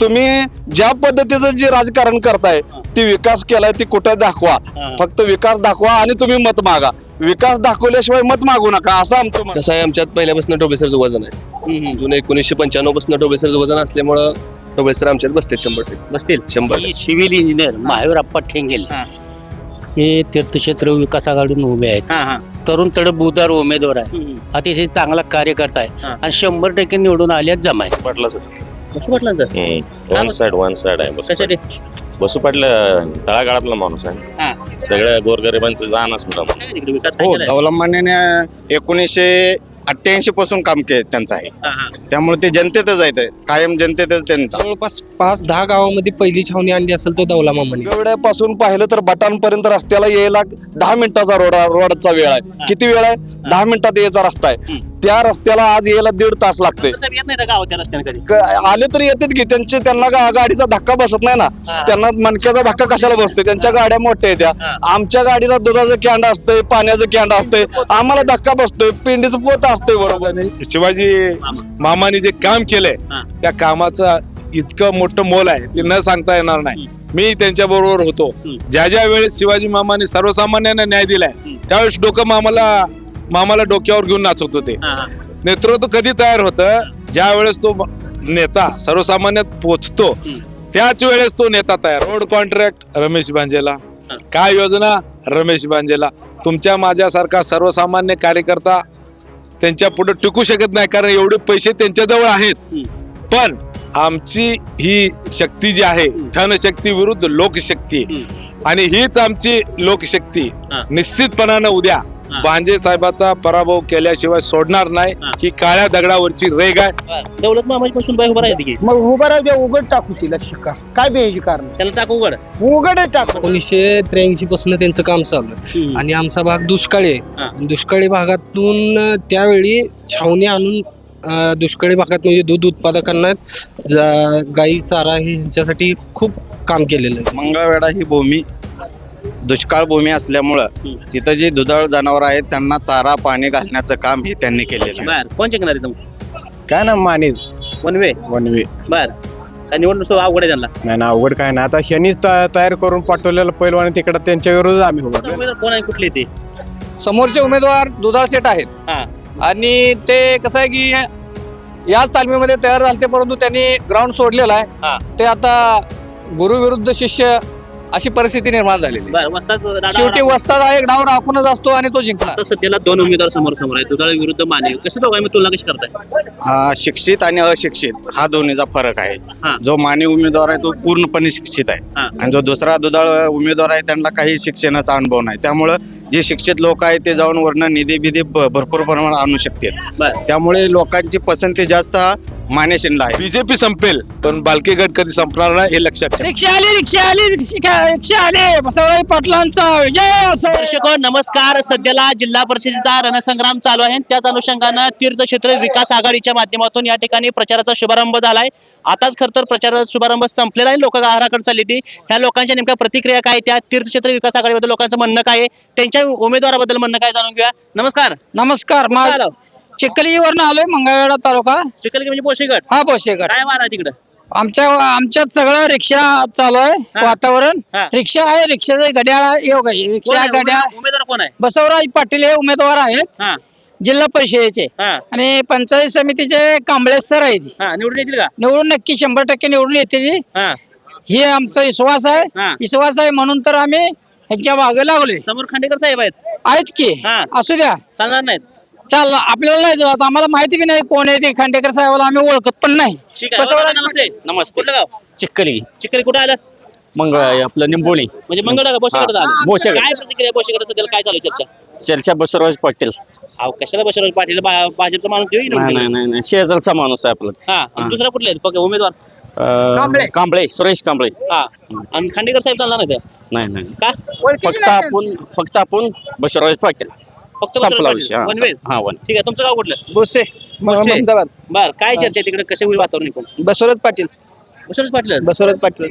तुम्ही ज्या पद्धतीचं जे राजकारण करताय ती विकास केलाय ती कुठं दाखवा. फक्त विकास दाखवा आणि तुम्ही मत मागा. विकास दाखवल्याशिवाय मत मागू नका असं आमचं मत. कसं आहे, आमच्यात पहिल्यापासून ढोबळेसरचं वजन आहे. जुने 1995 पासून ढोबळेसरचं वजन असल्यामुळं ढोबळेसर आमच्यात बसतील 100%. बसतील 100%. सिव्हिल इंजिनियर महावीरप्पा ठेंगेल हे तीर्थक्षेत्र विकास आघाडीतून उभे आहेत. तरुण तडफ उदार उमेदवार आहे. अतिशय चांगला कार्यकर्ता आहे आणि 100% निवडून आल्यात जमाय. पाटला सर कसं वाटलं सर वन साइड आहे कशासाठी बसू पाटील तळागाळातला माणूस आहे. सगळ्या गोरगरिबांचं जाण असणार. विकास हो, दौलतमान्याने 1988 पासून काम केलं त्यांचं आहे. त्यामुळे ते जनतेतच आहे, कायम जनतेतच त्यांचा. जवळपास 5-10 गावामध्ये पहिली छावणी आणली असेल तर दौला मामाने. मंगळवेढ्यापासून पाहिलं तर बटाणपर्यंत रस्त्याला यायला 10 मिनिटाचा रोडचा वेळ आहे. किती वेळ आहे? 10 मिनिटात यायचा रस्ता आहे. त्या रस्त्याला आज यायला 1.5 तास लागते. येत नाही गावात त्या रस्त्याने कधी आले तरी येतात की त्यांना गाडीचा धक्का बसत नाही ना. त्यांना मणक्याचा धक्का कशाला बसतोय? त्यांच्या गाड्या मोठ्या आहेत त्या. आमच्या गाडीला दुधाचं कॅन्ड असतंय, पाण्याचं कॅन्ड असतंय, आम्हाला धक्का बसतोय, पिंडीचं पोत असतंय. बरोबर. शिवाजी मामाने जे काम केलंय त्या कामाचं इतकं मोठं मोल आहे ते न सांगता येणार नाही. मी त्यांच्या बरोबर होतो. ज्या ज्या वेळेस शिवाजी मामाने सर्वसामान्यांना न्याय दिलाय त्यावेळेस डोकं मामाला डोक्यावर घेऊन नाचत होते. नेतृत्व कधी तयार होतं? ज्या वेळेस तो नेता सर्वसामान्यात पोचतो त्याच वेळेस तो नेता तयार. रोड कॉन्ट्रॅक्ट रमेश भांजेला, काय योजना रमेश भांजेला. तुमच्या माझ्यासारखा सर्वसामान्य कार्यकर्ता त्यांच्या पुढे टिकू शकत नाही कारण एवढे पैसे त्यांच्याजवळ आहेत. पण आमची ही शक्ती जी आहे धनशक्ती विरुद्ध लोकशक्ती आणि हीच आमची लोकशक्ती निश्चितपणानं उद्या भांजे साहेबाचा पराभव केल्याशिवाय सोडणार नाही. ही काळ्या दगडावरची रेग आहे. दौलत मामाची पासून बाय उभा राहते की मग उभा राहू उघड टाकू तिला शिका काय बेहायची कारण त्याला टाकू उघड उघड टाकू. 1983 पासून त्यांचं काम चालू आहे आणि आमचा भाग दुष्काळी आहे. दुष्काळी भागातून त्यावेळी छावणी आणून दुष्काळी भागात म्हणजे दूध उत्पादकांना गाई चारा हे यांच्यासाठी खूप काम केलेलं आहे. मंगळवेढा ही भूमी दुष्काळ भूमी असल्यामुळं तिथं जे दुधाळ जनावर आहेत त्यांना चारा पाणी घालण्याचं काम हे त्यांनी केलेलं आहे. बर कोण जिंकणार आहे काय ना माने वनवे बर काय निवडणूक अवघड आहे त्यांना नाही ना अवघड काय ना. आता ह्यांनीच तयार करून पाठवलेलं पैलवान तिकडे त्यांच्या विरोधात आम्ही उमेदवार कोण आहे कुठले ते समोरचे उमेदवार दुधाळ सेट आहेत आणि ते कसं आहे की याच तालमीमध्ये तयार झाले परंतु त्यांनी ग्राउंड सोडलेला आहे. ते आता गुरु विरुद्ध शिष्य अशी परिस्थिती निर्माण झालेली. शेवटी वस्ताद हा एक डाव राखूनच असतो आणि तो जिंकणार. सध्याला 2 उमेदवार समोर आहे दुधाळ विरुद्ध माने. कसं दोघांमध्ये तुलना कशी करताय? शिक्षित आणि अशिक्षित हा दोन्हीचा फरक आहे. जो मानी उमेदवार आहे तो पूर्णपणे शिक्षित आहे आणि जो दुसरा दुधाळ उमेदवार आहे त्यांना काही शिक्षणाचा अनुभव नाही. त्यामुळं जे शिक्षित लोक आहेत ते जाऊन वरनं निधी बिधी भरपूर प्रमाणात आणू शकतात. त्यामुळे लोकांची पसंती जास्त माने शिंदे आहे. बीजेपी संपेल पण बालके गट कधी संपणार नाही हे लक्षात ठेवा. रिक्षा आले बसवराज पाटलांचा विजय. दर्शक नमस्कार. सध्याला जिल्हा परिषदेचा रणसंग्राम चालू आहे. त्याच अनुषंगानं तीर्थक्षेत्र विकास आघाडीच्या माध्यमातून या ठिकाणी प्रचाराचा शुभारंभ झालाय. आताच खर तर प्रचाराचा शुभारंभ संपलेला आहे. लोक घराकडे चालली ती. ह्या लोकांच्या नेमक्या प्रतिक्रिया काय, त्या तीर्थक्षेत्र विकास आघाडीबद्दल लोकांचं म्हणणं काय आहे, त्यांच्या उमेदवाराबद्दल म्हणणं काय जाणून घेऊया. नमस्कार. चिखलीवरनं आलोय मंगळवेढा तालुका. चिखली म्हणजे पोशेगड. हा पोशेगड. काय मारा तिकडं? आमच्यात सगळं रिक्षा चालू आहे. वातावरण रिक्षा आहे. रिक्षाचे घड्याळ रिक्षा घड्याळ. उमेदवार कोण आहे? बसवराज पाटील हे उमेदवार आहेत जिल्हा परिषदेचे आणि पंचायत समितीचे कांबळे सर आहेत. निवडून येतील का? निवडून नक्की 100% निवडून येते. हे आमचा विश्वास आहे म्हणून तर आम्ही ह्यांच्या मागे लागलोय. समोर खांडेकर साहेब आहेत की असू द्या चालणार नाहीत. चाल आपल्याला नाही जात. आम्हाला माहिती बी नाही कोण आहे ते खांडेकर साहेबाला आम्ही ओळखत पण नाही. नमस्ते. कुठलं गाव? चिखली. चिखली कुठं आलं? आपलं निंबोणी म्हणजे मंगळवेढा पोशेगड आलं. पोशेगड. काय प्रतिक्रिया पोशेगड सध्याला काय चालू चर्चा बसवराज पाटील. कशाला बसवराज पाटील? भाजपचा माणूस नाही शेजारचा माणूस आहे आपला. दुसरा कुठला आहे उमेदवार? कांबळे सुरेश कांबळे. आणि खांडेकर साहेब चालणार नाही? नाही का? फक्त आपण बसवराज पाटील फक्त संपला विषय. ठीक आहे. तुमचं गाव कुठलं? बोसे बर काय चर्चा आहे तिकडे? कसे होईल वातावरण? बसवराज पाटील. बसवराज पाटील बसवराज पाटील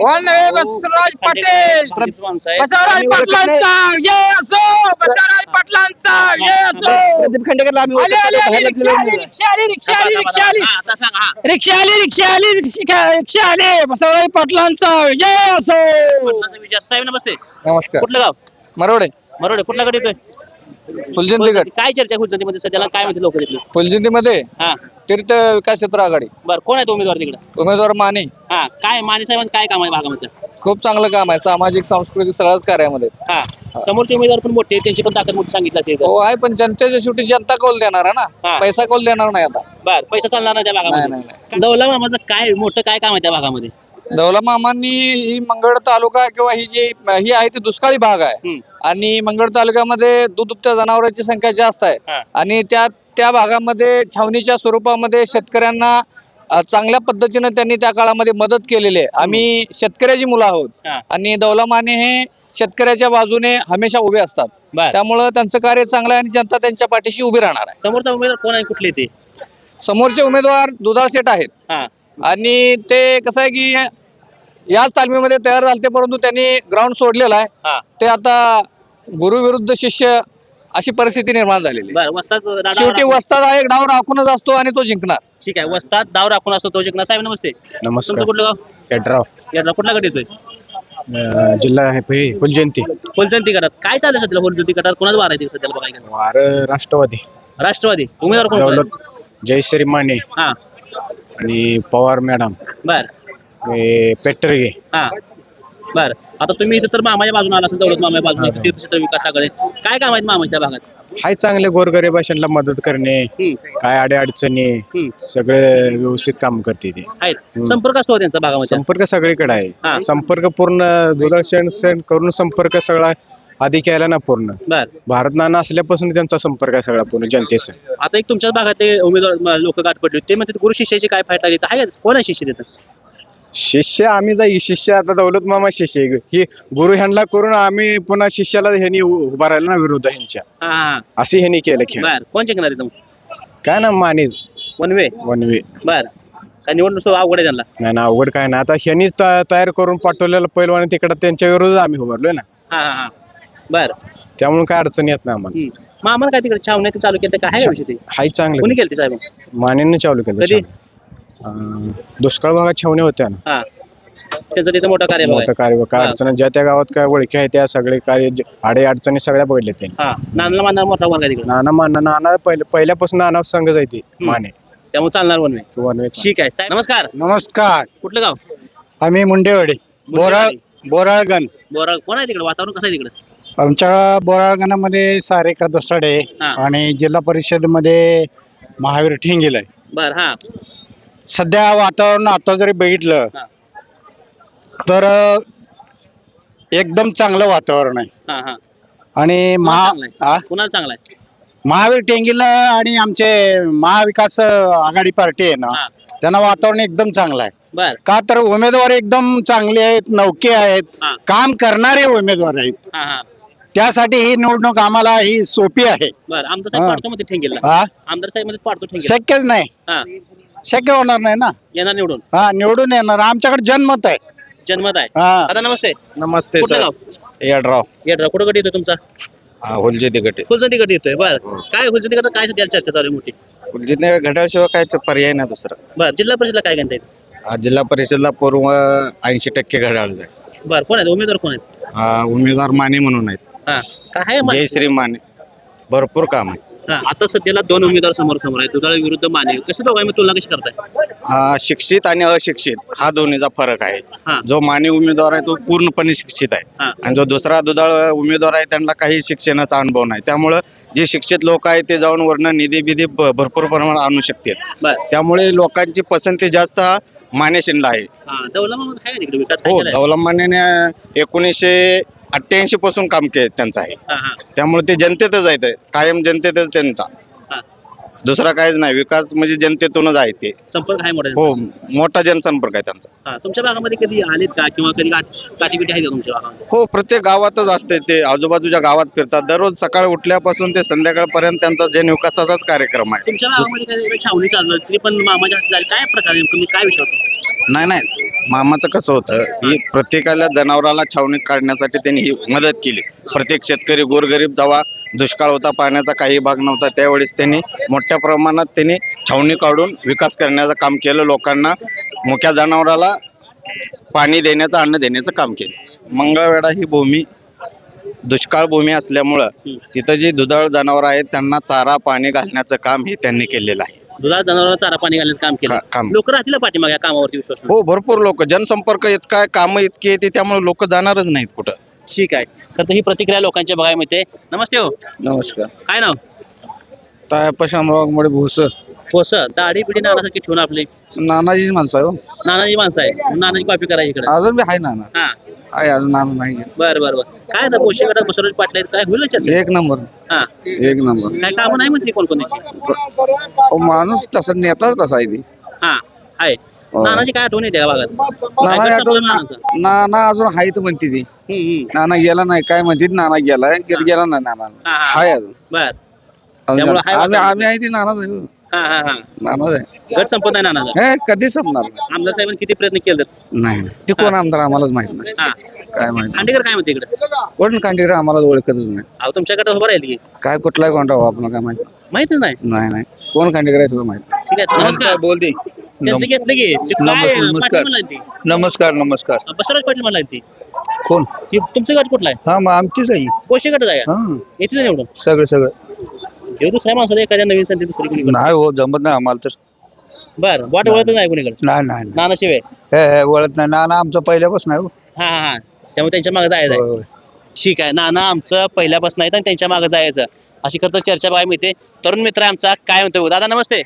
बसवराज पाटील माणूस आहे. बसवराज पाटलांचा जय असो बसवराज पाटलांचा जय असो प्रदीप खांडेकरला आम्ही आले आले आले रिक्षा आली रिक्षा आली रिक्षा आली रिक्षा आली हा, आता सांग, हा. रिक्षा आली रिक्षा आली रिक्षा आली बसवराज पाटलांचा जय असो पाटलांचा विजय असो. साहेब नमस्ते. नमस्कार कुठलं गाव? मरोडे मरोडे. कुठला गड येतोय? फुलजंतीगड काय चर्चा फुलजंतीमध्ये सध्याला काय म्हणते लोक तिथले? फुलजंतीमध्ये हा तीर्थ विकास क्षेत्र आघाडी बरं, कोण आहेत उमेदवार तिकडे? उमेदवार माने हा, काय माने साहेबांचं काय काम आहे भागामध्ये? खूप चांगलं काम आहे सामाजिक सांस्कृतिक सगळ्याच कार्यामध्ये हा, समोरचे उमेदवार पण मोठे आहेत, त्यांची पण ताकद मोठी सांगितलं ते. हो आहे पण जनतेच्या शेवटी जनता कौल देणार आहे हा. ना पैसा कौल देणार नाही आता बर, पैसा चालणार नाही त्या नाही भागामध्ये. नाही दौला मामाचं काय मोठं काय काम आहे त्या भागामध्ये? दौला मामांनी ही मंगळ तालुका किंवा ही जी ही आहे ती दुष्काळी भाग आहे हम्म. आणि मंगळ तालुक्यामध्ये दूध दुभत्या जनावरांची संख्या जास्त आहे हा. आणि त्या भागामध्ये छावणीच्या स्वरूपामध्ये शेतकऱ्यांना चांगल्या पद्धतीने त्यांनी त्या काळामध्ये मदत केलेली आहे आम्ही शेतकऱ्याची मुलं आहोत हा. आणि दौला माने हे शेतकऱ्याच्या बाजूने हमेशा उभे असतात बर, त्यामुळं त्यांचं कार्य चांगलं आहे आणि जनता त्यांच्या पाठीशी उभी राहणार आहे समोरचा उमेदवार कोण आहे, कुठले ते? समोरचे उमेदवार दुधाळ शेठ आहेत हा आणि ते कसं आहे की याच तालमीमध्ये तयार झाले परंतु त्यांनी ग्राउंड सोडलेला आहे हा ते आता गुरु विरुद्ध शिष्य अशी परिस्थिती निर्माण झालेली आहे. बर, वस्ताद शेवटी वस्ताद हा एक डाव राखूनच असतो आणि तो जिंकणार. ठीक आहे, वस्ताद डाव राखून असतो तो जिंकणार. साहेब नमस्ते. नमस्कार. तुमचं कुठलं गाव? पेट्राव येडरा. कुठला गट येतोय? जिल्हा आहे फुलजयंती फुलजंती गटात काय चालू आहे सध्या? फुलजंती गटात कोणाच वार आहे सध्याला बघायला? वार राष्ट्रवादी राष्ट्रवादी. उमेदवार कोण आहे? दौलत जयश्री माने हा आणि पवार मॅडम बर पेटरगे. हा बर, आता तुम्ही इथं तर मामाच्या बाजूने आला असेल, दौलत मामाच्या बाजूने तीर्थक्षेत्र विकास आघाडी. काय काम आहेत मामाच्या भागात? हाय चांगले गोरगरिबाशांना मदत करणे काय अडे अडचणी सगळे व्यवस्थित काम करते ते आहेत. संपर्क असतो त्यांचा भागामध्ये? संपर्क सगळीकडे हा. आहे संपर्क पूर्ण दुरदर्शन सण करून संपर्क सगळा आधी केला ना पूर्ण बर, भारत नाना असल्यापासून त्यांचा संपर्क आहे सगळा पूर्ण जनतेचा. आता एक तुमच्याच भागात ते उमेदवार लोक गाठ पडले ते म्हणतात गुरु शिष्याची काय फायदा देत आहे? कोण आहे शिष्य देतात? शिष्य आम्ही जाई शिष्य आता दौलत मामा शिष्य आहे की गुरु ह्यांना करून आम्ही पुन्हा शिष्याला ह्यांनी उभा राहिला ना विरोध ह्यांच्या हा हा असे ह्यांनी केलं खेळ. बर, कोण जिंकणार आहे मग? काय ना माने वनवे. वनवे बर, काय निवडणूक अवघड आहे त्यांना? नाही ना अवघड काय ना आता ह्यांनीच तयार करून पाठवलेलं पैलवान तिकडे त्यांच्या विरोधात आम्ही उभारलोय ना हा हा हा बर. त्यामुळे काय अडचण येत नाही आम्हाला. मग आम्हाला काय तिकडे छावण्यात चालू केलं काय आहे विषय ते? हाय चांगलं कोणी केलं ते साहेब? मानेने चालू केलं कधी? दुष्काळ भागात छावण्या होत्या ना हा, त्यांचं तिथं मोठं कार्य मोठं कार्य काय हा. अडचण ज्या त्या गावात काय ओळखी आहे त्या सगळे कार्य आडे अडचणी सगळ्या बघितले त्यांनी. हा, नानाला मानणार मोठा वर्ग आहे तिकडे, नाना पहिल्यापासून नाना संघ जायचे माने त्यामुळे चालणार वनवे. वनवे ठीक आहे साहेब नमस्कार. नमस्कार. कुठलं गाव? आम्ही मुंडेवाडी बोराळगण. बोरा. कोण आहे तिकडे? वातावरण कसं आहे तिकडे? आमच्या बोराळगणामध्ये सारेका दोसाडे हा. आणि जिल्हा परिषद मध्ये महावीर ठेंगेल आहे. बर, हा सध्या वातावरण आता जरी बघितलं हा. तर एकदम चांगलं वातावरण आहे हा हा आणि कुणाला चांगला आहे? महावीर ठेंगेल आणि आमचे महाविकास आघाडी पार्टी आहे ना हा. त्यांना वातावरण एकदम चांगलं आहे. बर, का तर उमेदवार एकदम चांगले आहेत नौके आहेत हा. काम करणारे उमेदवार आहेत हा हा त्यासाठी ही निवडणूक आम्हाला ही सोपी आहे. बर, आमदार साहेब हा. पाडतो मध्ये ठेंगेला. हा आमदार साहेब मध्ये पाडतो ठेंगेला. शक्यच नाही हा, शक्य होणार नाही ना. येणार निवडून. हा निवडून येणार आमच्याकडे जनमत आहे. जन्मत आहे. हा दादा नमस्ते. नमस्ते कुठलं सर. गाव? येडराव. येडरा. कुठं गट येतोय तुमचा? हुलजित गट. फुलजंती गट येतोय. बर, काय फुलजंती गटात काय सध्या चर्चा चालू आहे मोठी? हुलजित घड्याळशिवाय काय पर्याय नाही दुसरा. बर, जिल्हा परिषदला काय घंटा येईल? जिल्हा परिषदला पूर्व 80% घड्याळच आहे. बर, कोण आहेत उमेदवार? कोण आहेत? उमेदवार माने म्हणून आहेत. हा, काय आहे मा- जयश्री माने. भरपूर काम आहे. हा, आता सध्याला दोन उमेदवार समोर समोर आहेत, दुधाळ विरुद्ध माने. कसं दोघांमध्ये तुलना कशी करताय? शिक्षित आणि अशिक्षित हा दोन्हीचा फरक हा. आहे. जो माने उमेदवार आहे तो पूर्णपणे शिक्षित आहे हा. आणि जो दुसरा दुधाळ उमेदवार आहे त्यांना काही शिक्षणाचा अनुभव नाही. त्यामुळं जे शिक्षित लोक आहेत ते जाऊन वर्ण निधी बिधी भरपूर प्रमाणात आणू शकतात. बर, त्यामुळे लोकांची पसंती जास्त माने शिंदे आहे. हा, दौला मामा काय आहे तिकडे विकास काय हो, केलाय? दौलत मानेने 1988 पासून काम केलं त्यांचं आहे. हा हा त्यामुळे ते जनतेतच आहेत कायम जनतेतच त्यांचा. दुसरा काहीच नाही. विकास म्हणजे जनतेतूनच आहे ते. संपर्क आहे मोठा हो, मोठा जनसंपर्क आहे त्यांचा. हा, तुमच्या भागामध्ये कधी आलेत का किंवा कधी काटीबिटी आहे का तुमच्या भागामध्ये? हो, प्रत्येक गावातच असते ते. आजूबाजूच्या गावात फिरतात दररोज. सकाळी उठल्यापासून ते संध्याकाळपर्यंत त्यांचा जनविकासाचाच कार्यक्रम आहे. तुमच्या भागामध्ये काय छावणी चालू आहे, तरी पण मामाच्या हस्ते झाली. काय प्रकार आहे, तुम्ही काय विषय होतो? नाही, मामाचं कसं होतं, ही प्रत्येकाला जनावराला छावणी काढण्यासाठी त्यांनी ही मदत केली. प्रत्येक शेतकरी गोरगरीब जेव्हा दुष्काळ होता, पाण्याचा काही भाग नव्हता, त्यावेळेस त्यांनी मोठ्या प्रमाणात त्यांनी छावणी काढून विकास करण्याचं काम केलं. लोकांना मुक्या जनावराला पाणी देण्याचं, अन्न देण्याचं काम केलं. मंगळवेढा ही भूमी दुष्काळ भूमी असल्यामुळं तिथं जी दुधाळ जनावर आहेत त्यांना चारा पाणी घालण्याचं काम हे त्यांनी केलेलं आहे. दुधाळ जनावरांना चारा पाणी घालण्याचं काम केलं. काम. लोक राहतील पाठीमागे या कामावरती विश्वास ठेवून? हो, भरपूर लोक. जनसंपर्क इतका आहे, कामं इतकी येते, त्यामुळे लोक जाणारच नाहीत कुठं. ठीक आहे. खरं तर ही प्रतिक्रिया लोकांच्या बघायला मिळते. नमस्ते हो, नमस्कार. काय नाव? तायप्पा शामराव मोडे भोस, होस दाढी पिढी नानासारखी ठेवून आपली नानाजीच माणसं आहे हो. नानाची माणसं आहे, नानाची कॉपी करायची इकडे. अजून बी आहे नाना, हा, आहे अजून नाना नाही. बरं बरं बरं. काय ना पोषक गटात बसवराज पाटील आहेत, काय होईल ना चर्चा? एक नंबर, हा, एक नंबर. काय कामं नाही म्हणते कोणकोणाची? माणूस तसा, नेताच तसा आहे ती. हा, आहे. नानाची काय आठवण येते का भागात? काय नाना गट आठवण- संपला नानाचा? नाना अजून आहे तर म्हणते ती. नाना गेला नाही, काय म्हणते नाना गेलाय, गेला नाही नाना, हा, हा. आहे अजून. बर. अजून त्यामुळं हाय आम्ही वाटतं. आम्ही आहे ती नानाच आहे, हा हा हा. नानाच आहे. गट संपत नाही नानाचा. हे कधी संपणार नाही. आमदार साहेबांनी किती प्रयत्न केले? नाही ते कोण आमदार आम्हालाच माहित नाही. हा, काय माहित खांडेकर काय म्हणते इकडे? कोण कांडीकर आम्हाला ओळखतच नाही. अहो, तुमच्या गटात उभं राहील की? काय कुठलाही कोणता हो आपल्याला काय माहित माहितच नाही. नाही. कोण कांडीकर आहे सगळं माहित. ठीक आहे, नमस्कार. बोल दे. त्यांचं घेतलं की ते काय नमस्कार. पाटील म्हणला ते? नमस्कार नमस्कार. बसवराज पाटील म्हणला ते. कोण? ते तुमचं गट कुठला आहे? हा, मग आमचीच आहे. पोषक गटच आहे का? हा, येते ना निवडून? सगळं हे दुसऱ्या माणसाला एखाद्या नवीन संधी दुसरी कोणी नाही हो, जमत नाही आम्हाला तर. बरं, वाट ओळखत नाही कोणीकडे नाही नानाशिवाय. हे वळत नाही. नाना आमचं पहिल्यापासून आहे हो. हा हा हा. त्यामुळे त्यांच्या मागे जायचं आहे. होय. ठीक आहे, नाना आमचं पहिल्यापासून आहेत आणि त्यांच्या मागे जायचं अशी करता चर्चा बघायला मिळते. तरुण मित्र आहे आमचा, काय म्हणतो दादा? नमस्ते,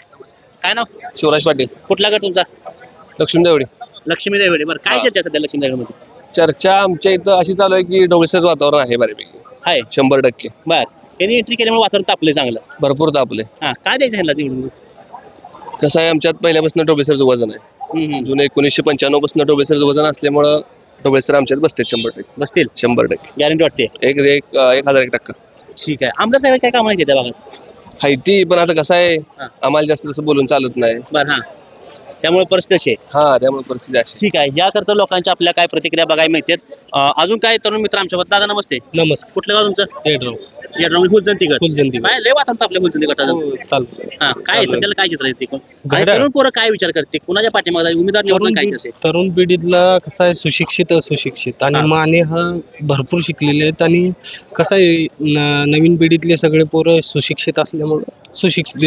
काय नाव? शिवराज पाटील, कुठला गट तुमचा? लक्ष्मी देवडी. लक्ष्मी देवडे. बरं, काय चर्चा सध्या लक्ष्मी देवडीमध्ये? चर्चा आमच्या इथं अशी चालू आहे की ढवळीचंच वातावरण आहे बऱ्यापैकी, आहे. 100%. बर, त्यांनी एंट्री केल्यामुळे वातावरण तापले चांगलं. भरपूर तापले. हा, काय द्यायचं ह्याला निवडून? कसं आहे, आमच्यात पहिल्यापासून ढोबळेसरचं वजन आहे. जुने 1995 पासून ढोबळेसरचं वजन असल्यामुळं ढोबळेसर आमच्यात बसते 100%. बसतील 100%. गॅरंटी वाटते. 1001%. ठीक आहे. आमदार साहेब काय कामाला घेते भागात? हाय ती, पण आता कसं आहे, हा. आम्हाला जास्त तसं बोलून चालत नाही. बरं, हा, त्यामुळे परिस्थिती अशी आहे. हा, त्यामुळे परिस्थिती अशी. ठीक आहे. याकरता लोकांच्या आपल्या काय प्रतिक्रिया बघायला मिळतात. अजून काय तरुण मित्र आमच्यासोबत? दादा नमस्ते. नमस्ते. कुठलं गाव तुमचं? येड्राव. येड्राव. फुलजन तिकट. फुलजन तिकट. काय लय वातावरण आपल्या फुलजन तिकटाचं. चालतं. हा, काय चालेल. सध्याला काय चित्र येते? घड्याळ. तरुण पोरं काय विचार करते? कुणाच्या पाठीमागे उमेदवार निवडून काय करते? तरुण पिढीतला कसं आहे, सुशिक्षित असुशिक्षित आणि हा. माने हा भरपूर शिकलेले आहेत. आणि कसं आहे, नवीन पिढीतले सगळे पोरं सुशिक्षित असल्यामुळं सुशिक्षित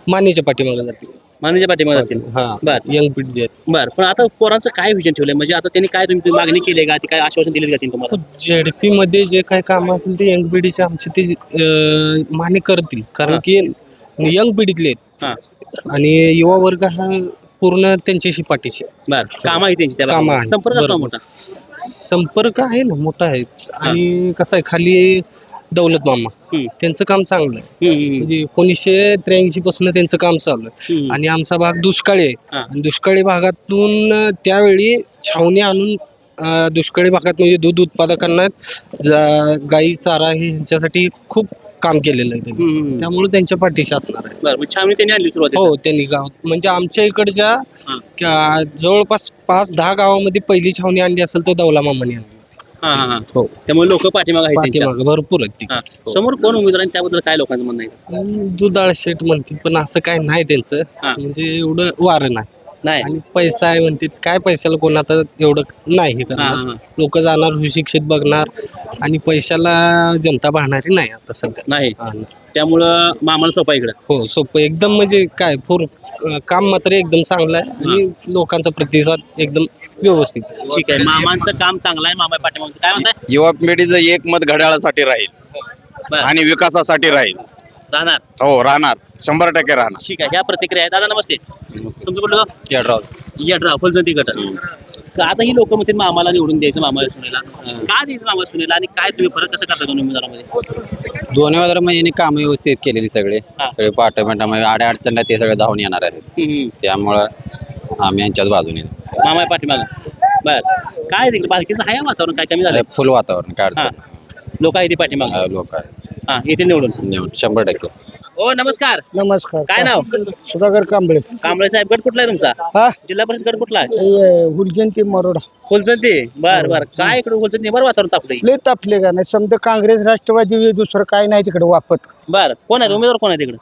मानेच्या पाठीमागे जातील. माननीच्या पाठीमागे जातील. हा, बर. यंग पिढी जे आहेत. बरं, पण आता पोरांचं काय विजन ठेवलंय? म्हणजे आता त्यांनी काय तुम्ही मागणी केली का? ती काय आश्वासन दिले का त्यांनी तुम्हाला? जेडपी मध्ये जे काही काम असेल ते यंग पिढीचे आमचे ते मान्य करतील, कारण हा. की यंग पिढीतले आहेत हा, आणि युवा वर्ग हा पूर्ण त्यांच्याशी पाठीशी आहे. बरं. काम आहे त्यांची त्या कामं भागात. आहे. संपर्क असतो बरोबर. मोठा. संपर्क आहे ना, मोठा आहे. आणि कसं आहे, खाली दौलत मामा हम्म. त्यांचं काम चांगलं आहे. हम्म. म्हणजे 1983 पासून त्यांचं काम चालू आहे. हम्म. आणि आमचा भाग दुष्काळी हा. आहे. दुष्काळी भागातून त्यावेळी छावणी आणून दुष्काळी भागात म्हणजे दूध उत्पादकांना गाई चारा हे ह्यांच्यासाठी खूप काम केलेलं आहे त्यांनी. हम्म. त्यामुळे त्यांच्या पाठीशी असणार आहे. बरं, मग छावणी त्यांनी आणली सुरुवात. हो, त्यांनी गावात म्हणजे आमच्या इकडच्या हा. जवळपास 5-10 गावामध्ये पहिली छावणी आणली असेल तर दौला मामाने आणली. हा हा हा. हो, त्यामुळे लोक पाठीमागे आहेत त्यांच्या. पाठीमागं भरपूर आहेत ती. हा. समोर कोण उमेदवार आहे त्याबद्दल काय लोकांचं म्हणणं आहे? दुधाळ शेट म्हणतील, पण असं काय नाही त्यांचं. हा. म्हणजे एवढं वारं नाही. नाही. आणि पैसा आहे म्हणतात, काय पैशाला कोण आता एवढं नाही हे हा, करणार. हा. लोक जाणार, सुशिक्षित बघणार आणि पैशाला जनता पाहणारी नाही आता सध्या. नाही. हा. त्यामुळं मामाला सोपा इकडं. हो, सोपं एकदम. म्हणजे काय काम मात्र एकदम चांगलं आहे आणि लोकांचा प्रतिसाद एकदम व्यवस्थित आहे. ठीक आहे. मामांचं काम चांगलं आहे. मामा पाठीमागे काय म्हणताय? युवा पिढीचं एक मत घड्याळासाठी राहील बरं. आणि विकासासाठी राहील. राहणार. हो, राहणार. 100% राहणार. ठीक आहे. ह्या प्रतिक्रिया आहे. दादा नमस्ते. तुमचं कुठलं गाव? येड्राव. येड्राव. फुलजन तिकट. आता ही लोक म्हणतील मामाला निवडून द्यायचं मामा सुनेला का द्यायचं मामा सुनेला आणि काय तुम्ही फरक कसं करता दोन्ही उमेदवारामध्ये? दोन्ही वाजता यांनी काम व्यवस्थित केलेली सगळे हा. सगळे पाठोपाठ आड्या अडचणला ते सगळे धावून येणार आहेत त्यामुळं आम्ही यांच्याच बाजूने मामा पाठीमाग बर काय तिकडे बालकीचं आहे वातावरण काय कमी झालंय? फुल वातावरण काय हा अडचण लोक आहे ती पाठीमाग लोक हा येथे निवडून. 100%. हो नमस्कार. नमस्कार. काय नाव? सुधाकर कांबळे. कांबळे साहेब गट कुठला आहे तुमचा? हा जिल्हा परिषद गट कुठला आहे? हुलजंती मरोडा. फुलचंदी बर बर काय इकडे फुलचंदी बरं वातावरण तापलंय. लय तापले का नाही समजा काँग्रेस राष्ट्रवादी दुसरं काय नाही तिकडे वापत. बर कोण आहे उमेदवार कोण आहे तिकडे?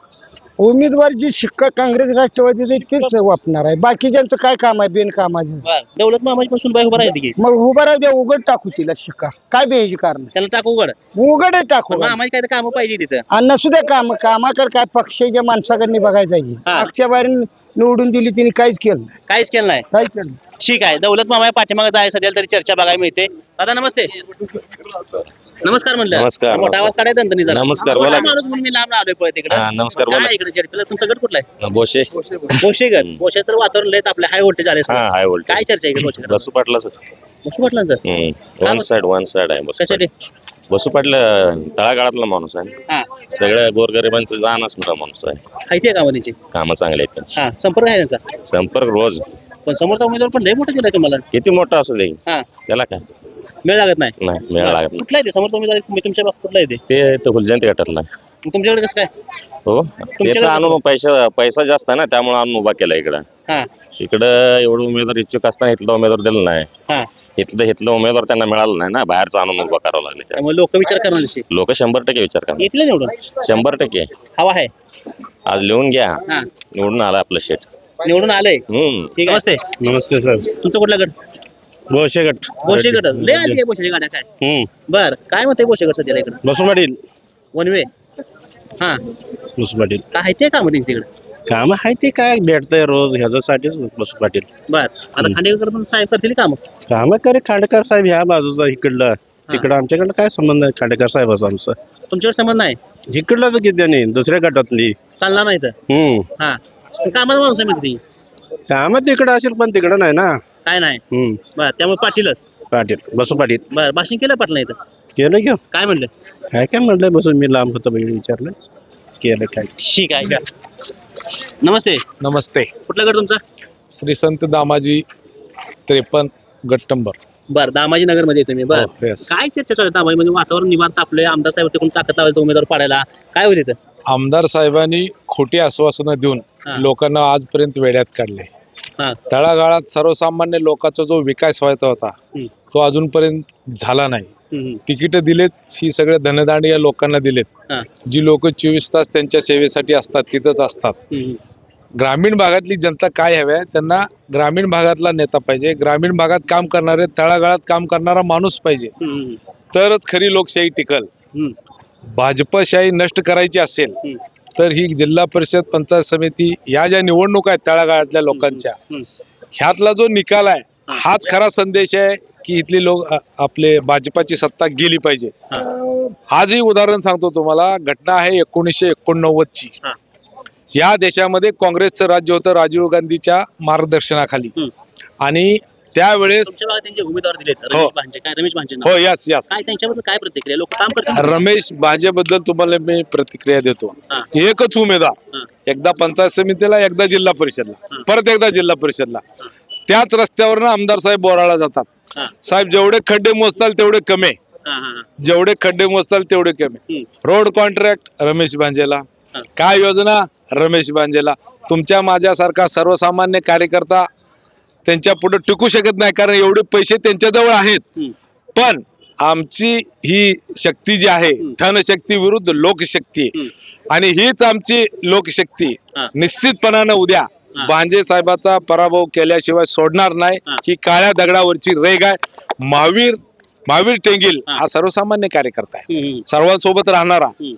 उमेदवार जी शिक्का काँग्रेस राष्ट्रवादीचे तेच वापणार आहे बाकीच्यांचं काय काम आहे बिनकामाचं. बर दौलत मामाची पण सुनबाई उभा राहते की मग उभा राहू द्या उघड टाकू तिला शिक्का काय बेहायची कारण त्याला टाकू उघड उघड टाकू पण मामाची काय काम पाहिजे तिथं. आणि नसू द्या कामाकडे काय पक्षाच्या माणसाकडे बघायचं आहे हा. मागच्या बाहेर निवडून दिली तिने काहीच केलं नाही. काहीच केलं नाही. काहीच केलं नाही. ठीक आहे दौलत मामा पाठीमागे जाय सध्या तरी चर्चा बघायला मिळते. दादा नमस्ते. नमस्कार म्हणलं. नमस्कार, मोठा आवाज काढायचा दंतनी जरा. नमस्कार, मोठा बोला की. माणूस म्हणून मी लांब आलोय पळत तिकडे. हा, नमस्कार, बोला. काय इकडे चर्चेला तुमचा गट कुठला आहे? बोशे बोशेगड. बोशे तर वातावरण लय आपल्या हाय व्होल्टेज आले. हा हाय व्होल्टेज. काय चर्चा आहे इकडे बोशेगड? बसू पाटलाच बसू पाटलांचं वन साइड आहे बसू कशासाठी? पाटील. बसू पाटील तळागाळातला माणूस आहे. हा सगळ्या गोरगरिबांचं जाण असणारा माणूस आहे. माहिती आहे का त्यांची? कामं चांगले आहेत त्यांची. हा संपर्क आहे त्यांचा. संपर्क रोज पण समोरचा उमेदवार पण लय मोठा दिलाय तुम्हाला. किती मोठा असू दे हा त्याला काय मेळ लागत नाही. नाही मेळ लागत नाही. कुठला आहे ते समोरचा उमेदवार तुमच्या बाबतीत कुठला आहे ते? ते हुलजंती गटातला आहे. मग तुमच्याकडे कसं काय? हो त्याचा आणून पैसा जास्त आहे ना त्यामुळे आणून उभा केला इकडं. हा इकडं एवढं उमेदवार इच्छुक असताना इथला उमेदवार दिला नाही. हा इथलं उमेदवार त्यांना मिळाला नाही ना बाहेरचा आणून उभा करावं लागले. त्यामुळे लोक विचार करणार दिवशी लोक 100% विचार करणार. येतील निवडून. 100% हवा आहे. आज लिहून घ्या हा निवडून आला आपलं शेट. निवडून आलंय. ठीक आहे. नमस्ते. नमस्ते सर. तुमचा कुठला गट? बोशे गट. बोशे गट. लय आली बोशेच्या गाड्या काय? बर काय म्हणते बोशे गट सध्याला इकडे? बसू पाटील. One way. हा बसू पाटील काय आहे ते काम त्यांच्या तिकडे? काम आहे ते काय भेटतंय रोज ह्याच्यासाठीच बसू पाटील. बर आता खांडेकर पण साहेब करतील काम. काम करे खांडेकर साहेब ह्या बाजूचा इकडलं तिकडं आमच्याकडं काय संबंध आहे खांडेकर साहेबाचा आमचा तुमच्याकडे संबंध नाही. इकडलं तर किती नाही दुसऱ्या गटातली. चालणार नाही तर. हा कामाचा माणूस आहे म्हणते ती. काम तिकडं असेल पण तिकडं नाही ना. काय नाही. बर त्यामुळे पाटीलच. पाटील बसू पाटील. बर भाषण केलं पाटला इथं. केलं की काय म्हणलं? काय म्हणलं बसून मी लांब होतो विचारलं केलं काय. ठीक आहे. नमस्ते. नमस्ते. कुठला गट तुमचा? श्री संत दामाजी 53 गट नंबर. बर दामाजी नगर मध्ये तुम्ही. बर Yes. काय चर्चा चालू आहे दामाजी मध्ये? वातावरण निवांत आपले आमदार साहेब तिकडून ताकद लावायचं उमेदवार पाडायला काय होईल इथं? आमदार साहेबांनी खोटी आश्वासनं देऊन हा. लोकांना आजपर्यंत वेड्यात काढले. हा तळागाळात सर्वसामान्य लोकांचा जो विकास व्हायचा होता हम्म. तो अजूनपर्यंत झाला नाही. हम्म. तिकीट दिलेत ही सगळे धनदांड या लोकांना दिलेत. हा. जी लोक 24 तास त्यांच्या सेवेसाठी असतात तिथंच असतात. हम्म. ग्रामीण भागातली जनता काय हव्या त्यांना ग्रामीण भागातला नेता पाहिजे. ग्रामीण भागात काम करणारे तळागाळात काम करणारा माणूस पाहिजे हम्म. तरच खरी लोकशाही टिकल. हम्म. भाजपशाही नष्ट करायची असेल हम्म. तर ही जिल्हा परिषद पंचायत समिती या ज्या निवडणुका आहेत तळागाळातल्या लोकांच्या हम्म. ह्यातला जो निकाल आहे हाच खरा संदेश आहे की इथली लोक आपले भाजपाची सत्ता गेली पाहिजे. हा. आजही उदाहरण सांगतो तुम्हाला. घटना आहे 1989 ची. हा. या देशामध्ये काँग्रेसचं राज्य होतं राजीव गांधीच्या मार्गदर्शनाखाली. हम्म. आणि त्यावेळेस तुमच्या भागात त्यांचे उमेदवार दिलेत हो. रमेश भांजे. काय रमेश भांजे हो यस यस काय त्यांच्याबद्दल काय प्रतिक्रिया? लोक काम करतात. रमेश भांजेबद्दल तुम्हाला मी प्रतिक्रिया देतो. हा. एकच उमेदवार हा. एकदा पंचायत समितीला एकदा जिल्हा परिषदला हा. परत एकदा जिल्हा परिषदला त्याच रस्त्यावरनं आमदार साहेब बोराळा जातात. हा. साहेब जेवढे खड्डे मोजताल तेवढे कमी. हा, हा, हा. जेवढे खड्डे मोजताल तेवढे कमी. हम्म. रोड कॉन्ट्रॅक्ट रमेश भांजेला. हा. काय योजना रमेश भांजेला. तुमच्या माझ्यासारखा सर्वसामान्य कार्यकर्ता त्यांच्या पुढे टिकू शकत नाही कारण एवढे पैसे त्यांच्याजवळ आहेत. हम्म. पण आमची ही शक्ती जी आहे धनशक्ती विरुद्ध लोकशक्ती हम्म. आणि हीच आमची लोकशक्ती हा. निश्चितपणानं उद्या हा. भांजे साहेबाचा पराभव केल्याशिवाय सोडणार नाही. हा. ही काळ्या दगडावरची रेग आहे. महावीर टेंगिल हा. हा सर्वसामान्य कार्यकर्ता आहे. हम्म. सर्वांसोबत राहणारा हम्म.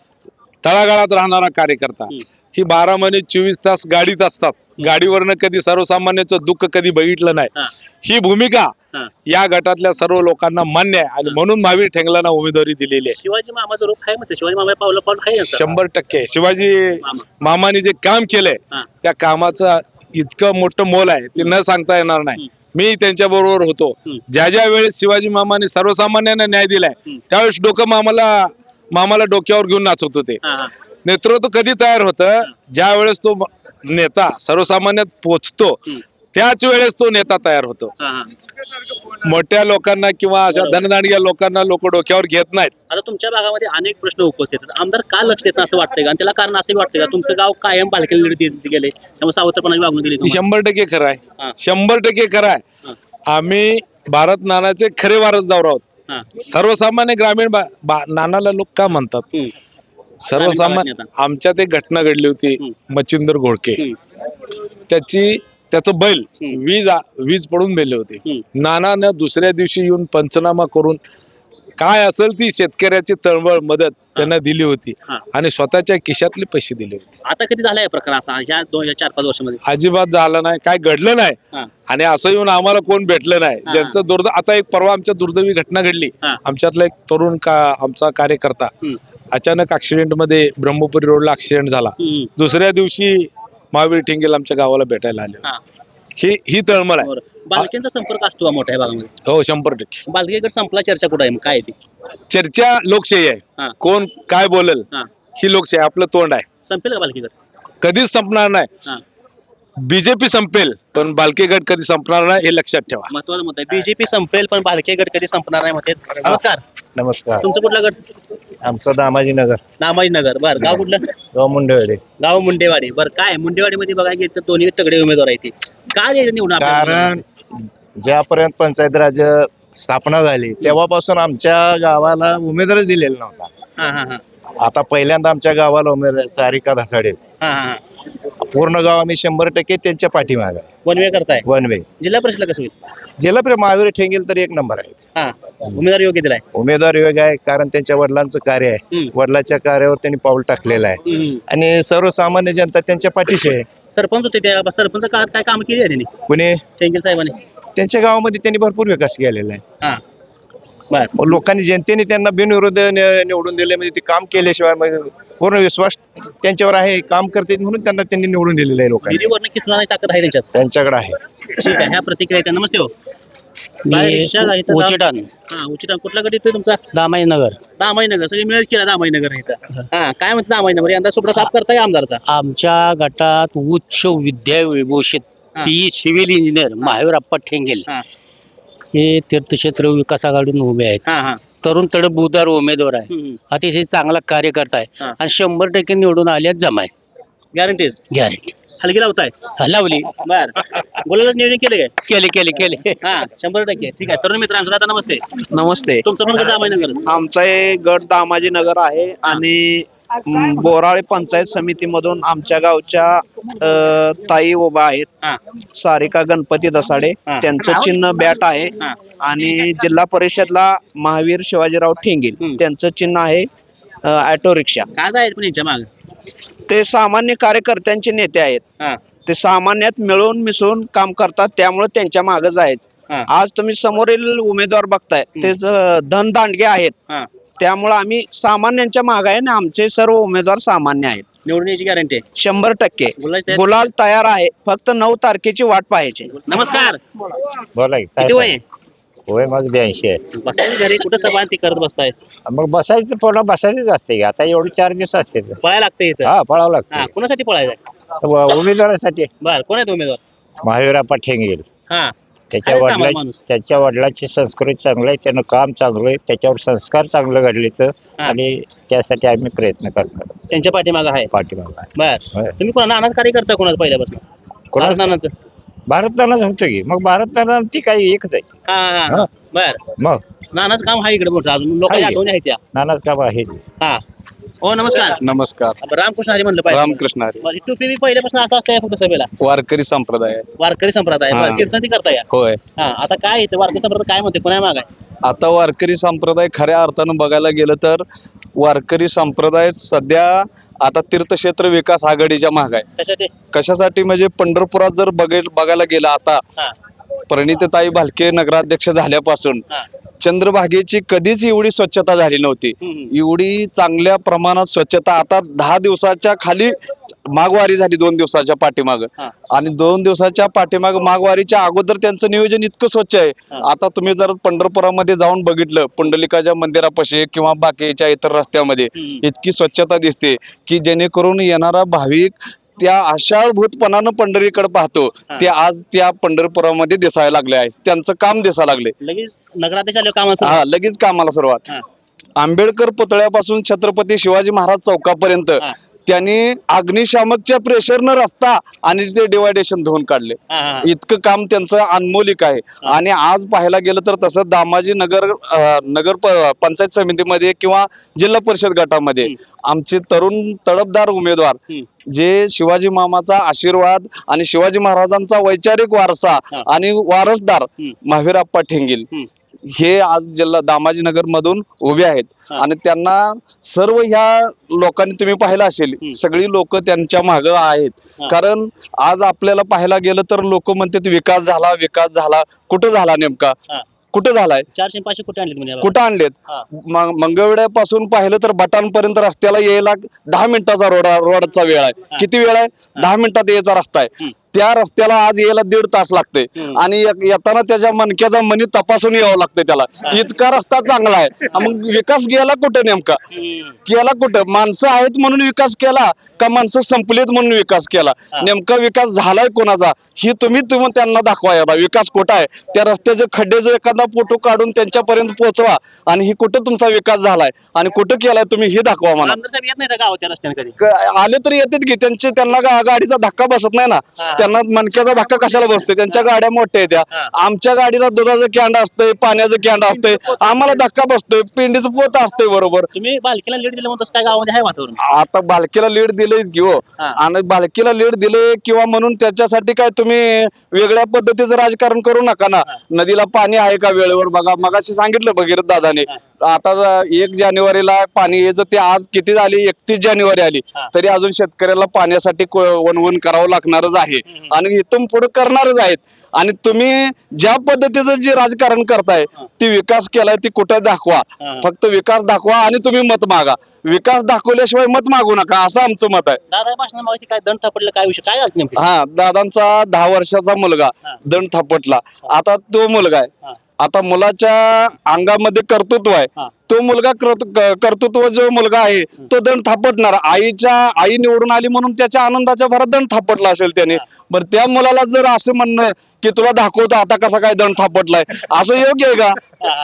तळागाळात राहणारा कार्यकर्ता. हम्म. ही 12 महिने 24 तास गाडीत असतात. गाडीवरनं कधी सर्वसामान्याचं दुःख कधी बघितलं नाही. हा. ही भूमिका हा. या गटातल्या सर्व लोकांना मान्य आहे आणि म्हणून महावीर ठेंगलांना उमेदवारी दिलेली आहे. शिवाजी मामाचं रूप आहे म्हणते. शिवाजी मामा पावलं पाऊल आहे यांचं. 100% शिवाजी मामा. मामाने जे काम केलंय हा. त्या कामाचं इतकं मोठं मोल आहे ते न सांगता येणार नाही. मी त्यांच्या बरोबर होतो. ज्या ज्या वेळेस शिवाजी मामाने सर्वसामान्यांना न्याय दिलाय त्यावेळेस डोकं मामाला डोक्यावर घेऊन नाचत होते. नेतृत्व कधी तयार होतं ज्या वेळेस तो नेता सर्वसामान्यात पोचतो त्याच वेळेस तो नेता तयार होतो. मोठ्या लोकांना किंवा अशा धनदांडग्या लोकांना लोक डोक्यावर घेत नाहीत. आता तुमच्या भागामध्ये अनेक प्रश्न उपस्थित आहेत. आमदार का लक्ष देतात असं वाटतंय का? आणि त्याला कारण असं वाटतंय का तुमचं गाव कायम बालकेला गेले त्यामुळे सावत्रपणाची वागणूक दिली तुम्हाला? 100% खरं आहे. 100% खरं आहे. आम्ही भारत नानाचे खरे वारसदार आहोत. सर्वसामान्य ग्रामीण नानाला लोक का म्हणतात? सर्वसामान्य आमच्यात एक घटना घडली होती. मच्छिंद्र घोडके त्याचं बैल वीज पडून मेले होते. नानानं दुसऱ्या दिवशी येऊन पंचनामा करून काय असेल ती शेतकऱ्याची तळमळ मदत त्यांना दिली होती आणि स्वतःच्या खिशातले पैसे दिले होते. आता कधी झालाय प्रकार असा या 4-5 वर्षामध्ये? अजिबात झालं नाही, काय घडलं नाही. आणि असं येऊन आम्हाला कोण भेटलं नाही. ज्यांचं आता एक परवा आमच्या दुर्दैवी घटना घडली. आमच्यातला एक तरुण आमचा कार्यकर्ता अचानक ऍक्सिडेंट मध्ये ब्रह्मपुरी रोडला ऍक्सिडेंट झाला. दुसऱ्या दिवशी महावीर ठेंगेल आमच्या गावाला भेटायला आले. ही तळमळ आहे. बालकेंचा संपर्क असतो मोठ्या भागामध्ये? हो 100%. बालकेकडे संपला, चर्चा कुठे आहे? काय ती चर्चा लोकशाही आहे. कोण काय बोलेल ही लोकशाही. आपलं तोंड आहे. संपेल का बालकेगड? कधीच संपणार नाही. बीजेपी संपेल पण बालकेगड कधी संपणार नाही हे लक्षात ठेवा. महत्वाचं मत आहे. बीजेपी संपेल पण बालकेगड कधी संपणार नाही म्हणते. नमस्कार. नमस्कार. तुमचं कुठला गट? आमचं दामाजीनगर. दामाजीनगर. बरं, गाव कुठलं? गाव मुंडेवाडी. गाव मुंडेवाडी. बरं, काय मुंडेवाडीमध्ये बघायला गेलं तर दोन्ही तगडे उमेदवार आहेत. काय निवडून कारण ज्यापर्यंत पंचायत राज स्थापना झाली तेव्हापासून आमच्या गावाला उमेदवार दिलेला नव्हता. आता पहिल्यांदा आमच्या गावाला उमेदवार सारिका धसाडे. पूर्ण गाव आम्ही 100% त्यांच्या पाठीमागे आहे. वन वे करताय? One way. जिल्हा परिषदला कसं होईल? जिल्हा महावीर ठेंगेल तर 1 नंबर आहे. उमेदवार योग्य दिलाय? उमेदवार योग्य आहे कारण त्यांच्या वडिलांचं कार्य आहे. वडिलांच्या कार्यावर त्यांनी पाऊल टाकलेलं आहे आणि सर्वसामान्य जनता त्यांच्या पाठीशी आहे. सरपंच होते त्या सरपंच काळात काय काम केली आहे त्यांनी? कुणी? ठेंगेल साहेबांनी. त्यांच्या गावामध्ये त्यांनी भरपूर विकास केलेला आहे. मग लोकांनी जनतेने त्यांना बिनविरोध निवडून दिले म्हणजे ते काम केल्याशिवाय पूर्ण विश्वास त्यांच्यावर आहे. काम करते म्हणून त्यांनी निवडून दिलेलं आहे. लोकांनी ताकद आहे त्यांच्यात? त्यांच्याकडे आहे. ठीक आहे. ह्या प्रतिक्रिया. नमस्ते हो. उचितान. कुठला गट येतोय तुमचा? दामाजीनगर. दामाजीनगर. सगळी मिळत केला दामाजीनगर इथं. काय म्हणतात दामाजीनगर? यंदा सुपडा साफ करताय आमदारचा? आमच्या गटात उच्च विद्याविभूषित पी सिव्हिल इंजिनियर महावीरप्पा ठेंगेल हे तीर्थक्षेत्र विकास आघाडीतून उभे आहेत. तरुण तडफदार उमेदवार आहे. अतिशय चांगला कार्यकर्ता आहे आणि 100% निवडून आल्यात जमाय. गॅरंटी? गॅरंटी. हलगी लावताय? लावली. बर. बोलायला नियोजन केलं काय? केले. 100%. ठीक आहे. तरुण मित्रांनो दादा नमस्ते. नमस्ते. तुमचं पण गट दामाजीनगर? आमचा गट दामाजीनगर आहे आणि बोराळे पंचायत समितीमधून आमच्या गावच्या ताई उभा आहेत. सारिका गणपती दसाडे. त्यांचं चिन्ह बॅट आहे आणि जिल्हा परिषदला महावीर शिवाजीराव ठेंगेल त्यांचं चिन्ह आहे ऑटो रिक्षा. काय जायचं पण यांच्या मागे? ते सामान्य कार्यकर्त्यांचे नेते आहेत. ते सामान्यात मिळून मिसळून काम करतात त्यामुळे त्यांच्या मागे जायचं. आज तुम्ही समोरील उमेदवार बघताय ते धनदांडगे आहेत त्यामुळे आम्ही सामान्यांच्या मागे आहे ना. आमचे सर्व उमेदवार सामान्य आहेत. निवडून यायची गॅरंटी? 100%. गुलाल तयार आहे. फक्त 9 तारखेची वाट पाहायची. नमस्कार. बोला. किती वय? होय माझं 82 आहे. बसायचं घरी कुठं सभा ती करत बसताय? मग बसायचं पुन्हा बसायचंच असते. आता एवढे 4 दिवस असते. पळायला लागतं इथं? हा पळावं लागतं. कोणासाठी पळायचं? उमेदवारासाठी. बर. कोण आहेत उमेदवार? महावीरप्पा ठेंगेल. त्याच्या वडिलांची संस्कृती चांगली आहे. त्यानं काम चांगलं आहे. त्याच्यावर संस्कार चांगलं घडलेचं आणि त्यासाठी आम्ही प्रयत्न करतो. त्यांच्या पाठीमागं आहे? पाठीमागं. बर. तुम्ही कोणा नानाच कार्य करता? कोणाचं पहिल्यापासून? कोणाचं? भारत नानाच होतो की. मग भारत नाना ती काही एकच आहे. बर. मग नानाच काम आहे इकडे मोठं अजून लोकांच्या आठवणी आहेत त्या? नानाच काम आहे. हो नमस्कार. नमस्कार. रामकृष्ण हरी म्हणलं पाहिजे. रामकृष्ण हरी. माझी टोपी बी पहिल्यापासून असं असतं फक्त सभेला? वारकरी संप्रदाय. वारकरी संप्रदाय. कीर्तन ती करताय? होय. आता काय येतं वारकरी संप्रदाय काय म्हणते? कोणा माग आहे? आता वारकरी संप्रदाय खऱ्या अर्थानं बघायला गेलं तर वारकरी संप्रदाय सध्या आता तीर्थक्षेत्र विकास आघाडीच्या माग आहे. कशासाठी म्हणजे पंढरपुरात जर बघायला गेलं आता प्रणितताई भालके नगराध्यक्ष झाल्यापासून चंद्रभागेची कधीच एवढी स्वच्छता झाली नव्हती. एवढी चांगल्या प्रमाणात स्वच्छता आता 10 दिवसाच्या खाली माघवारी झाली 2 दिवसाच्या पाठीमाग, आणि 2 दिवसाच्या पाठीमाग माघवारीच्या अगोदर त्यांचं नियोजन इतकं स्वच्छ आहे. आता तुम्ही जर पंढरपुरामध्ये जाऊन बघितलं, पुंडलिकाच्या मंदिरापाशी किंवा बाकीच्या इतर रस्त्यामध्ये इतकी स्वच्छता दिसते की जेणेकरून येणारा भाविक त्या आशाळभूतपणानं पंढरीकडे पाहतो, ते आज त्या पंढरपुरामध्ये दिसायला लागले आहे. त्यांचं काम दिसायला लागले, लगेच नगराध्यक्ष आले कामाचं. हा लगेच कामाला सुरुवात. आंबेडकर पुतळ्यापासून छत्रपती शिवाजी महाराज चौकापर्यंत त्यांनी अग्निशामकच्या प्रेशरनं रस्ता आणि ते डिवायडेशन धुवून काढले. इतकं काम त्यांचं अनमोलिक आहे. आणि आज पाहायला गेलं तर तसं दामाजी नगर पंचायत समितीमध्ये किंवा जिल्हा परिषद गटामध्ये आमचे तरुण तडफदार उमेदवार जे शिवाजी मामाचा आशीर्वाद आणि शिवाजी महाराजांचा वैचारिक वारसा आणि वारसदार महावीरप्पा ठेंगील हे आज जिल्हा दामाजीनगर मधून उभे आहेत. आणि त्यांना सर्व ह्या लोकांनी तुम्ही पाहिलं असेल, सगळी लोक त्यांच्या मागे आहेत. कारण आज आपल्याला पाहायला गेलं तर लोक म्हणतात विकास झाला, कुठं झाला नेमका, कुठं झालाय? 400-500 कुठे आणले तुम्ही? कुठं आणलेत? मंगळवेड्यापासून पाहिलं तर बटाणपर्यंत रस्त्याला यायला 10 मिनिटाचा रोडचा वेळ आहे. किती वेळ आहे? 10 मिनिटात यायचा रस्ता आहे. त्या रस्त्याला आज यायला 1.5 तास लागते, आणि येताना त्याच्या मणक्याचा मनी तपासून यावं लागतं त्याला. इतका रस्ता चांगला आहे. मग विकास गेला कुठं नेमका? केला कुठं? माणसं आहेत म्हणून विकास केला का माणसं संपलीत म्हणून विकास केला? नेमका विकास झालाय कोणाचा ही तुम्ही त्यांना दाखवा. याला विकास कुठं आहे? त्या रस्त्याचे खड्डेचा एखादा फोटो काढून त्यांच्यापर्यंत पोहोचवा, आणि ही कुठं तुमचा विकास झालाय आणि कुठं केलाय तुम्ही हे दाखवा मला. आले तरी येतात की त्यांना गाडीचा धक्का बसत नाही ना. त्यांना मणक्याचा धक्का कशाला बसतोय? त्यांच्या गाड्या मोठ्या आहेत त्या. आमच्या गाडीला दुधाचं कॅन्ड असतंय, पाण्याचं कॅन्ड असतंय, आम्हाला धक्का बसतोय, पिंडीचं पोत असतंय. बरोबर. तुम्ही बालकीला लीड दिलं म्हणतो, काय गावामध्ये आहे वातावरण? आता बालकीला लीड दिलंच की हो. आणि बालकीला लीड दिले किंवा म्हणून त्याच्यासाठी काय तुम्ही वेगळ्या पद्धतीचं राजकारण करू नका ना. नदीला पाणी आहे का वेळेवर? बघा, मगाशी सांगितलं भगीरथ दादाने, आता 1 जानेवारीला पाणी यायचं, ते आज किती झाली? 31 जानेवारी आली तरी अजून शेतकऱ्याला पाण्यासाठी वणवण करावं लागणारच आहे, आणि इथून पुढे करणारच आहेत. आणि तुम्ही ज्या पद्धतीचं जे राजकारण करताय ती विकास केलाय ती कुठं दाखवा. फक्त विकास दाखवा आणि तुम्ही मत मागा. विकास दाखवल्याशिवाय मत मागू नका, असं आमचं मत आहे. दादा भाषणामध्ये काय दंड थापडलं, काय विषय काय झालं नेमकं? हा, दादांचा 10 वर्षाचा मुलगा दंड थापटला. आता तो मुलगा आहे, आता मुलाच्या अंगामध्ये कर्तृत्व आहे. तो मुलगा कर्तृत्व जो मुलगा आहे तो दंड थापटणार. आई निवडून आली म्हणून त्याच्या आनंदाच्या भरात दंड थापटला असेल त्याने. बरं, त्या मुलाला जर असं म्हणणं की तुला दाखवतो आता कसा काय दंड थापटलाय, असं योग्य आहे का?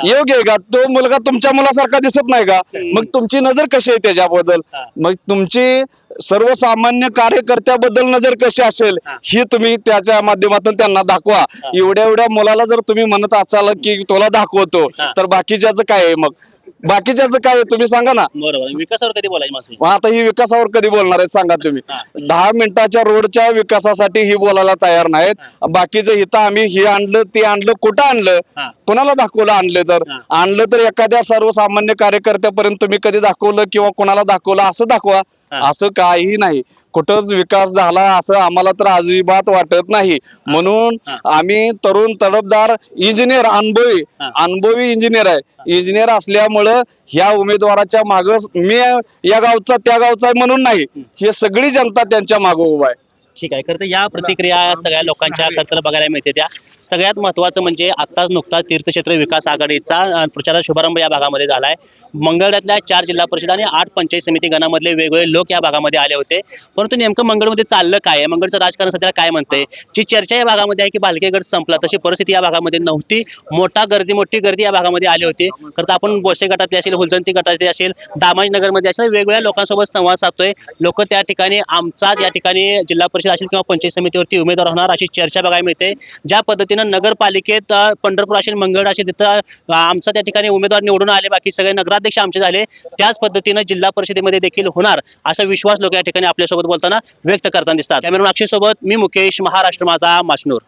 योग्य आहे का? तो मुलगा तुमच्या मुलासारखा दिसत नाही का? मग तुमची नजर कशी आहे त्याच्याबद्दल? मग तुमची सर्वसामान्य कार्यकर्त्याबद्दल नजर कशी असेल ही तुम्ही त्याच्या माध्यमातून त्यांना दाखवा. एवढ्या मुलाला जर तुम्ही म्हणत असाल की तुला दाखवतो, तर बाकीच्याच काय आहे? मग बाकीच्याच काय आहे तुम्ही सांगा ना. बरोबर. विकासावर कधी बोलायचं? आता ही विकासावर कधी बोलणार आहे सांगा तुम्ही? 10 मिनिटाच्या रोडच्या विकासासाठी ही बोलायला तयार नाहीत. बाकीचं इथं आम्ही हे आणलं ते आणलं, कुठं आणलं, कोणाला दाखवलं? आणलं तर एखाद्या सर्वसामान्य कार्यकर्त्यापर्यंत तुम्ही कधी दाखवलं किंवा कोणाला दाखवलं असं दाखवा. असं काही नाही. कुठंच विकास झाला असं आम्हाला तर अजिबात वाटत नाही. म्हणून आम्ही तरुण तडफदार इंजिनियर, अनुभवी इंजिनियर आहे. इंजिनियर असल्यामुळं ह्या उमेदवाराच्या माग मी या गावचा त्या गावचा म्हणून नाही, हे सगळी जनता त्यांच्या मागे उभा आहे. ठीक आहे. खरं तर या प्रतिक्रिया सगळ्या लोकांच्या खरं तर बघायला मिळते. त्या सगळ्यात महत्त्वाचं म्हणजे आत्ताच नुकताच तीर्थक्षेत्र विकास आघाडीचा प्रचाराचा शुभारंभ या भागामध्ये झालाय. मंगळवेढ्यातल्या 4 जिल्हा परिषद आणि 8 पंचायत समिती गणामधले वेगवेगळे लोक या भागामध्ये आले होते. परंतु नेमकं मंगळमध्ये चाललं काय? मंगळचं राजकारण सध्या काय म्हणतंय? जी चर्चा या भागामध्ये आहे की बालकेगड संपला, तशी परिस्थिती या भागामध्ये नव्हती. मोठी गर्दी या भागामध्ये आली होती. खरं तर आपण बोसे गटातले असेल, हुलजंती गटातले असेल, दामाजीनगरमध्ये असेल, वेगवेगळ्या लोकांसोबत संवाद साधतोय. लोक त्या ठिकाणी आमचाच या ठिकाणी जिल्हा परिषद असेल किंवा पंचायत समितीवरती उमेदवार होणार अशी चर्चा बघायला मिळते. ज्या पद्धतीनं नगरपालिकेत पंढरपूर असेल, मंगळवेढा असेल, तिथं आमचा त्या ठिकाणी उमेदवार निवडून आले, बाकी सगळे नगराध्यक्ष आमचे झाले, त्याच पद्धतीनं जिल्हा परिषदेमध्ये देखील होणार असा विश्वास लोक या ठिकाणी आपल्यासोबत बोलताना व्यक्त करताना दिसतात. कॅमेरामॅन अक्षय सोबत मी मुकेश, महाराष्ट्र माझा, माचनूर.